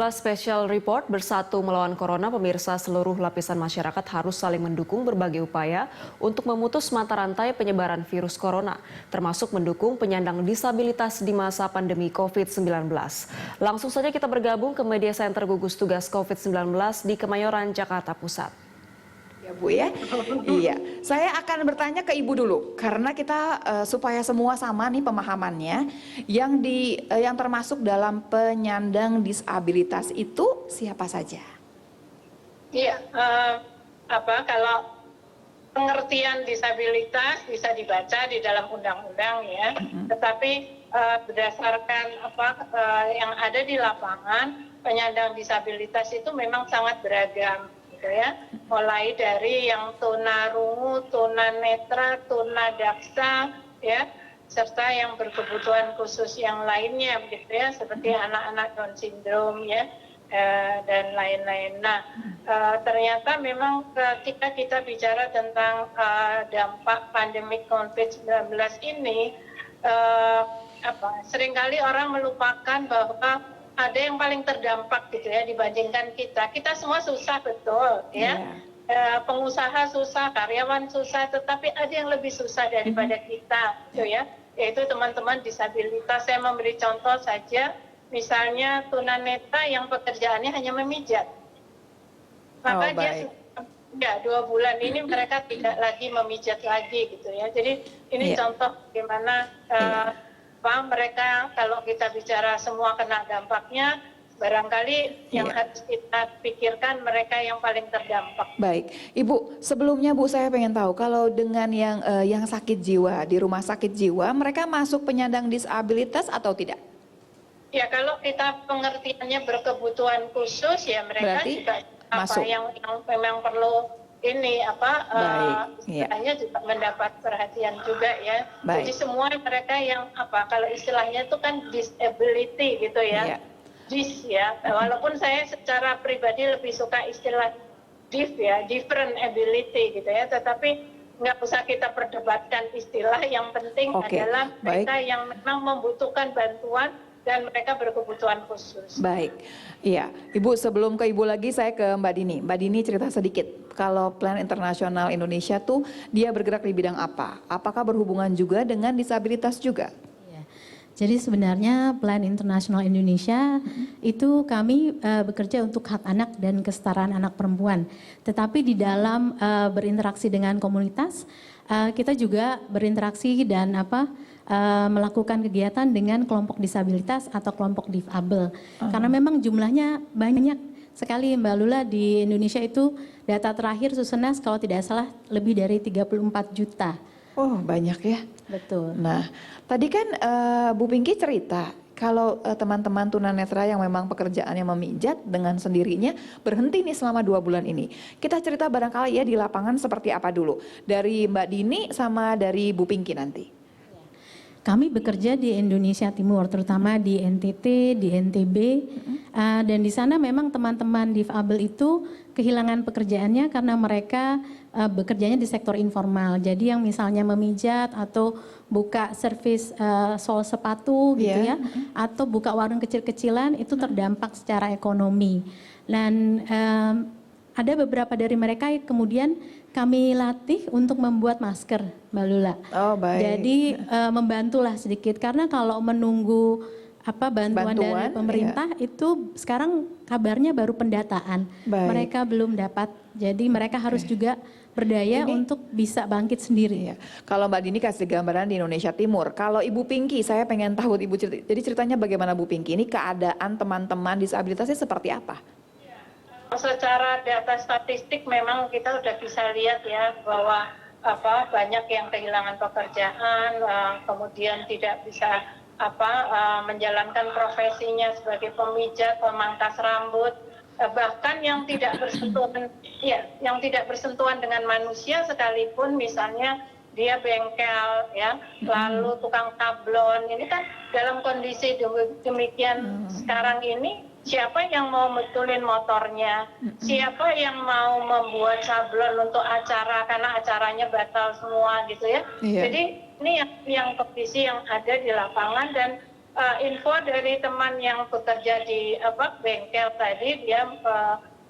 Inilah special report bersatu melawan corona. Pemirsa, seluruh lapisan masyarakat harus saling mendukung berbagai upaya untuk memutus mata rantai penyebaran virus corona, termasuk mendukung penyandang disabilitas di masa pandemi COVID-19. Langsung saja kita bergabung ke Media Center Gugus Tugas COVID-19 di Kemayoran, Jakarta Pusat. Ya Bu ya, iya. Saya akan bertanya ke Ibu dulu, karena kita supaya semua sama nih pemahamannya. Yang termasuk dalam penyandang disabilitas itu siapa saja? Iya, kalau pengertian disabilitas bisa dibaca di dalam undang-undang ya, tetapi berdasarkan yang ada di lapangan, penyandang disabilitas itu memang sangat beragam. Ya, mulai dari yang tunarungu, tunanetra, tunadaksa, ya, serta yang berkebutuhan khusus yang lainnya, begitu ya, seperti anak-anak Down syndrome, ya, dan lain-lain. Nah, ternyata memang ketika kita bicara tentang dampak pandemi COVID-19 ini, seringkali orang melupakan bahwa ada yang paling terdampak gitu ya dibandingkan kita. Kita semua susah betul ya. Pengusaha susah, karyawan susah, tetapi ada yang lebih susah daripada kita gitu ya. Yaitu teman-teman disabilitas. Saya memberi contoh saja, misalnya tunanetra yang pekerjaannya hanya memijat. Maka dia 2 bulan ini mereka tidak lagi memijat lagi gitu ya. Jadi ini contoh bagaimana mereka, kalau kita bicara semua kena dampaknya, barangkali yang harus kita pikirkan mereka yang paling terdampak. Baik, Ibu, sebelumnya Bu saya pengen tahu kalau dengan yang sakit jiwa di rumah sakit jiwa, mereka masuk penyandang disabilitas atau tidak? Ya, kalau kita pengertiannya berkebutuhan khusus ya mereka berarti juga masuk. yang memang perlu ini istilahnya juga mendapat perhatian juga ya. Jadi semua mereka yang kalau istilahnya itu kan disability gitu ya. Dis ya. Walaupun saya secara pribadi lebih suka istilah diff ya, different ability gitu ya. Tetapi nggak usah kita perdebatkan istilah. Yang penting adalah mereka yang memang membutuhkan bantuan dan mereka berkebutuhan khusus. Baik, iya. Ibu, sebelum ke Ibu lagi, saya ke Mbak Dini. Mbak Dini cerita sedikit, kalau Plan Internasional Indonesia tuh dia bergerak di bidang apa? Apakah berhubungan juga dengan disabilitas juga? Ya. Jadi sebenarnya Plan Internasional Indonesia itu kami bekerja untuk hak anak dan kesetaraan anak perempuan. Tetapi di dalam berinteraksi dengan komunitas, kita juga berinteraksi dan melakukan kegiatan dengan kelompok disabilitas atau kelompok difabel. Karena memang jumlahnya banyak sekali Mbak Lula di Indonesia itu, data terakhir Susenas kalau tidak salah lebih dari 34 juta. Oh banyak ya. Betul. Nah tadi kan Bu Pinky cerita kalau teman-teman tunanetra yang memang pekerjaannya memijat dengan sendirinya berhenti nih selama 2 bulan ini. Kita cerita barangkali ya di lapangan seperti apa dulu. Dari Mbak Dini sama dari Bu Pinky nanti. Kami bekerja di Indonesia Timur, terutama di NTT, di NTB, dan di sana memang teman-teman difabel itu kehilangan pekerjaannya karena mereka bekerjanya di sektor informal. Jadi yang misalnya memijat atau buka servis sol sepatu gitu ya, atau buka warung kecil-kecilan itu terdampak secara ekonomi. Dan ada beberapa dari mereka yang kemudian kami latih untuk membuat masker, Mbak Lula. Oh baik. Jadi membantulah sedikit karena kalau menunggu bantuan dari pemerintah itu sekarang kabarnya baru pendataan. Mereka belum dapat. Jadi mereka harus juga berdaya untuk bisa bangkit sendiri. Iya. Kalau Mbak Dini kasih gambaran di Indonesia Timur. Kalau Ibu Pinky, saya pengen tahu Ibu cerita. Jadi ceritanya bagaimana Bu Pinky? Ini keadaan teman-teman disabilitasnya seperti apa? Secara data statistik memang kita sudah bisa lihat ya bahwa banyak yang kehilangan pekerjaan, kemudian tidak bisa menjalankan profesinya sebagai pemijat, pemangkas rambut, bahkan yang tidak bersentuhan dengan manusia sekalipun, misalnya dia bengkel ya, lalu tukang sablon. Ini kan dalam kondisi demikian sekarang ini, siapa yang mau betulin motornya, siapa yang mau membuat sablon untuk acara karena acaranya batal semua gitu ya. Jadi ini yang kondisi yang ada di lapangan dan info dari teman yang bekerja di bengkel tadi, dia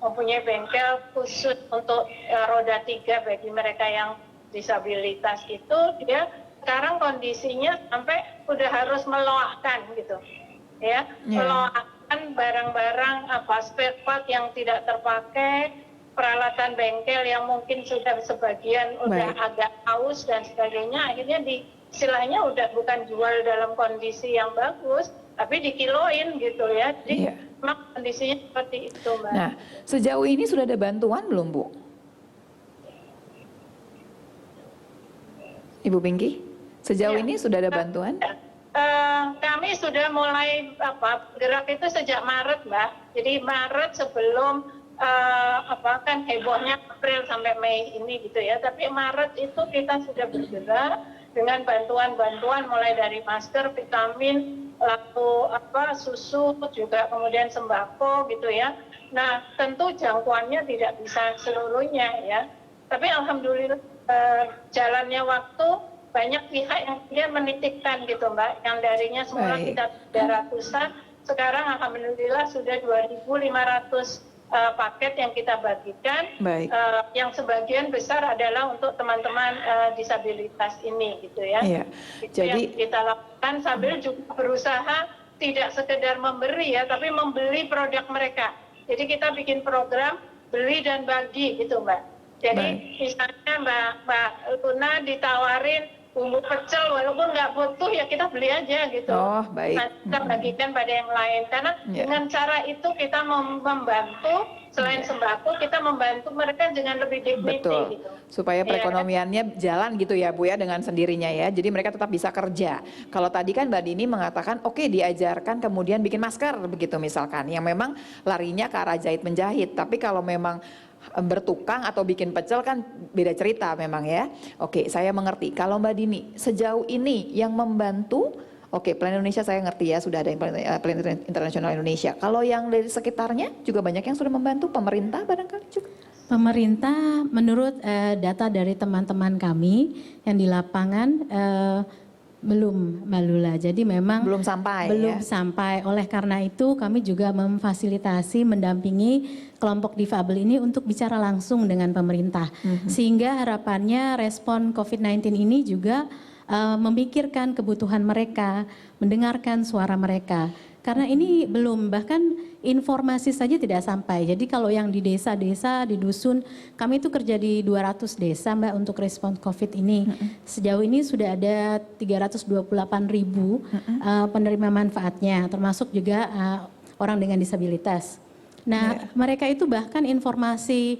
mempunyai bengkel khusus untuk roda 3 bagi mereka yang disabilitas itu, dia sekarang kondisinya sampai udah harus meloakkan gitu, ya, meloakkan barang-barang spare part yang tidak terpakai, peralatan bengkel yang mungkin sudah sebagian udah agak aus dan sebagainya, akhirnya istilahnya udah bukan jual dalam kondisi yang bagus, tapi dikiloin gitu ya. Jadi memang kondisinya seperti itu, Mbak. Nah, sejauh ini sudah ada bantuan belum, Bu? Ibu Pinky, sejauh ini sudah ada bantuan? Kami sudah mulai gerak itu sejak Maret, Mbak. Jadi Maret sebelum kan hebohnya April sampai Mei ini gitu ya. Tapi Maret itu kita sudah bergerak dengan bantuan-bantuan mulai dari masker, vitamin, lalu susu, juga kemudian sembako gitu ya. Nah, tentu jangkauannya tidak bisa seluruhnya ya. Tapi alhamdulillah jalannya waktu banyak pihak yang kemudian menitipkan gitu, Mbak. Yang darinya semula kita 300-an, sekarang alhamdulillah sudah 2.500 paket yang kita bagikan, yang sebagian besar adalah untuk teman-teman disabilitas ini gitu ya. Itu yang kita lakukan sambil juga berusaha tidak sekedar memberi ya, tapi membeli produk mereka. Jadi kita bikin program beli dan bagi gitu, Mbak. Jadi misalnya Mbak Luna ditawarin bumbu pecel, walaupun nggak butuh ya kita beli aja gitu. Kita bagikan pada yang lain, karena dengan cara itu kita membantu, selain sembako kita membantu mereka dengan lebih dignity gitu. Supaya perekonomiannya jalan gitu ya Bu ya, dengan sendirinya ya, jadi mereka tetap bisa kerja. Kalau tadi kan Mbak Dini mengatakan oke, diajarkan kemudian bikin masker begitu misalkan, yang memang larinya ke arah jahit menjahit, tapi kalau memang bertukang atau bikin pecel kan beda cerita memang ya. Oke, saya mengerti. Kalau Mbak Dini, sejauh ini yang membantu, Plan Indonesia saya ngerti ya, sudah ada yang Plan Internasional Indonesia. Kalau yang dari sekitarnya juga banyak yang sudah membantu, pemerintah barangkali juga? Pemerintah menurut data dari teman-teman kami yang di lapangan belum, Mbak Lula. Jadi memang belum sampai. Oleh karena itu kami juga memfasilitasi, mendampingi kelompok difabel ini untuk bicara langsung dengan pemerintah. Sehingga harapannya respon COVID-19 ini juga memikirkan kebutuhan mereka, mendengarkan suara mereka. Karena ini belum, bahkan informasi saja tidak sampai. Jadi kalau yang di desa-desa, di dusun, kami itu kerja di 200 desa Mbak untuk respon COVID ini. Sejauh ini sudah ada 328.000 penerima manfaatnya, termasuk juga orang dengan disabilitas. Nah, mereka itu bahkan informasi,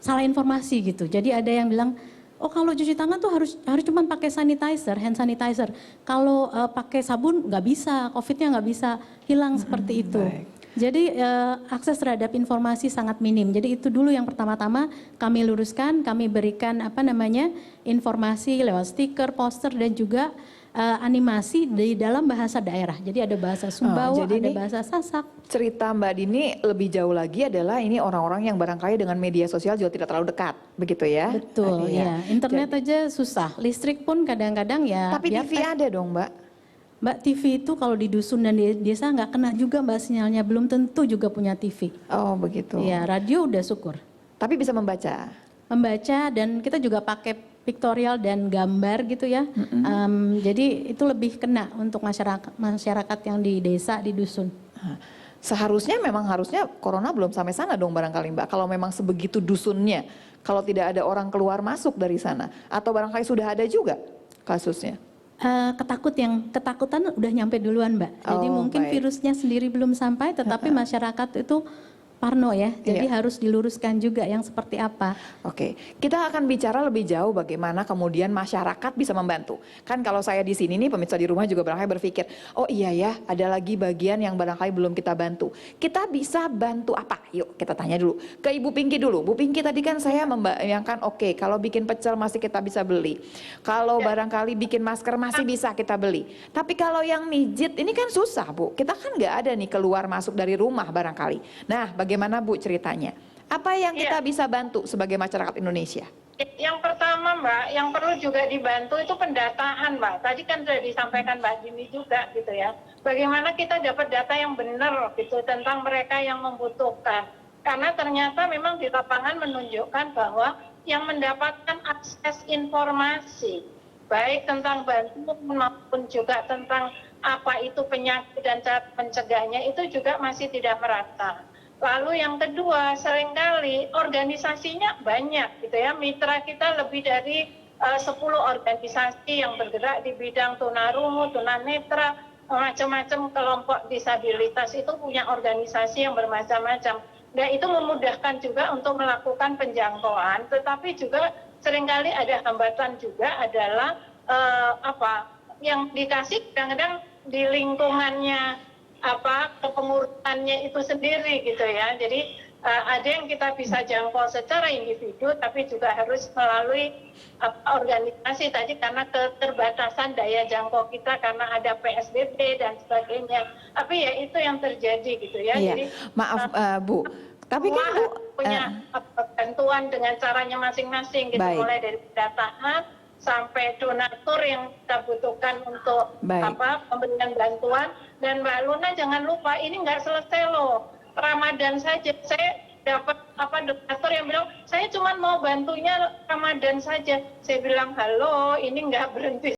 salah informasi gitu. Jadi ada yang bilang, oh kalau cuci tangan tuh harus cuma pakai sanitizer, hand sanitizer. Kalau pakai sabun nggak bisa, COVID-nya nggak bisa hilang seperti itu. Jadi akses terhadap informasi sangat minim. Jadi itu dulu yang pertama-tama kami luruskan, kami berikan informasi lewat stiker, poster dan juga animasi di dalam bahasa daerah. Jadi ada bahasa Sumbawa, ada bahasa Sasak. Cerita Mbak Dini lebih jauh lagi adalah ini orang-orang yang barangkali dengan media sosial juga tidak terlalu dekat, begitu ya? Betul, ya. Internet aja susah, listrik pun kadang-kadang ya. Tapi TV ada dong, Mbak? Mbak, TV itu kalau di dusun dan di desa nggak kena juga Mbak sinyalnya, belum tentu juga punya TV. Oh begitu. Ya, radio udah syukur. Tapi bisa membaca? Membaca, dan kita juga pakai pictorial dan gambar gitu ya. Jadi itu lebih kena untuk masyarakat yang di desa, di dusun. Seharusnya harusnya corona belum sampai sana dong barangkali Mbak. Kalau memang sebegitu dusunnya, kalau tidak ada orang keluar masuk dari sana, atau barangkali sudah ada juga kasusnya. Ketakutan udah nyampe duluan Mbak. Jadi mungkin virusnya sendiri belum sampai, tetapi masyarakat itu parno ya, jadi harus diluruskan juga yang seperti apa. Oke, kita akan bicara lebih jauh bagaimana kemudian masyarakat bisa membantu. Kan kalau saya di sini nih, pemirsa di rumah juga barangkali berpikir, oh iya ya, ada lagi bagian yang barangkali belum kita bantu. Kita bisa bantu apa? Yuk kita tanya dulu ke Ibu Pinky dulu. Bu Pinky tadi kan saya membayangkan, oke, kalau bikin pecel masih kita bisa beli. Kalau barangkali bikin masker masih bisa kita beli. Tapi kalau yang mijit ini kan susah Bu. Kita kan nggak ada nih keluar masuk dari rumah barangkali. Nah, bagaimana Bu ceritanya? Apa yang Iya. kita bisa bantu sebagai masyarakat Indonesia? Yang pertama Mbak, yang perlu juga dibantu itu pendataan Mbak. Tadi kan sudah disampaikan Mbak Dini juga gitu ya. Bagaimana kita dapat data yang benar gitu tentang mereka yang membutuhkan. Karena ternyata memang di lapangan menunjukkan bahwa yang mendapatkan akses informasi baik tentang bantuan maupun juga tentang apa itu penyakit dan cara mencegahnya itu juga masih tidak merata. Lalu yang kedua, seringkali organisasinya banyak gitu ya. Mitra kita lebih dari 10 organisasi yang bergerak di bidang tunarungu, tunanetra, macam-macam kelompok disabilitas itu punya organisasi yang bermacam-macam. Dan itu memudahkan juga untuk melakukan penjangkauan, tetapi juga seringkali ada hambatan juga adalah yang dikasih kadang-kadang di lingkungannya kepengurusannya itu sendiri gitu ya. Jadi ada yang kita bisa jangkau secara individu, tapi juga harus melalui organisasi tadi karena keterbatasan daya jangkau kita karena ada PSBB dan sebagainya. Tapi ya itu yang terjadi gitu ya. Iya. Jadi Maaf Bu, tapi kan Bu punya bantuan dengan caranya masing-masing gitu, Baik. mulai dari pendataan sampai donatur yang kita butuhkan untuk Baik. pemberian bantuan. Dan Mbak Luna jangan lupa ini nggak selesai loh. Ramadan saja saya dapat donatur yang bilang saya cuma mau bantunya Ramadan saja. Saya bilang halo, ini nggak berhenti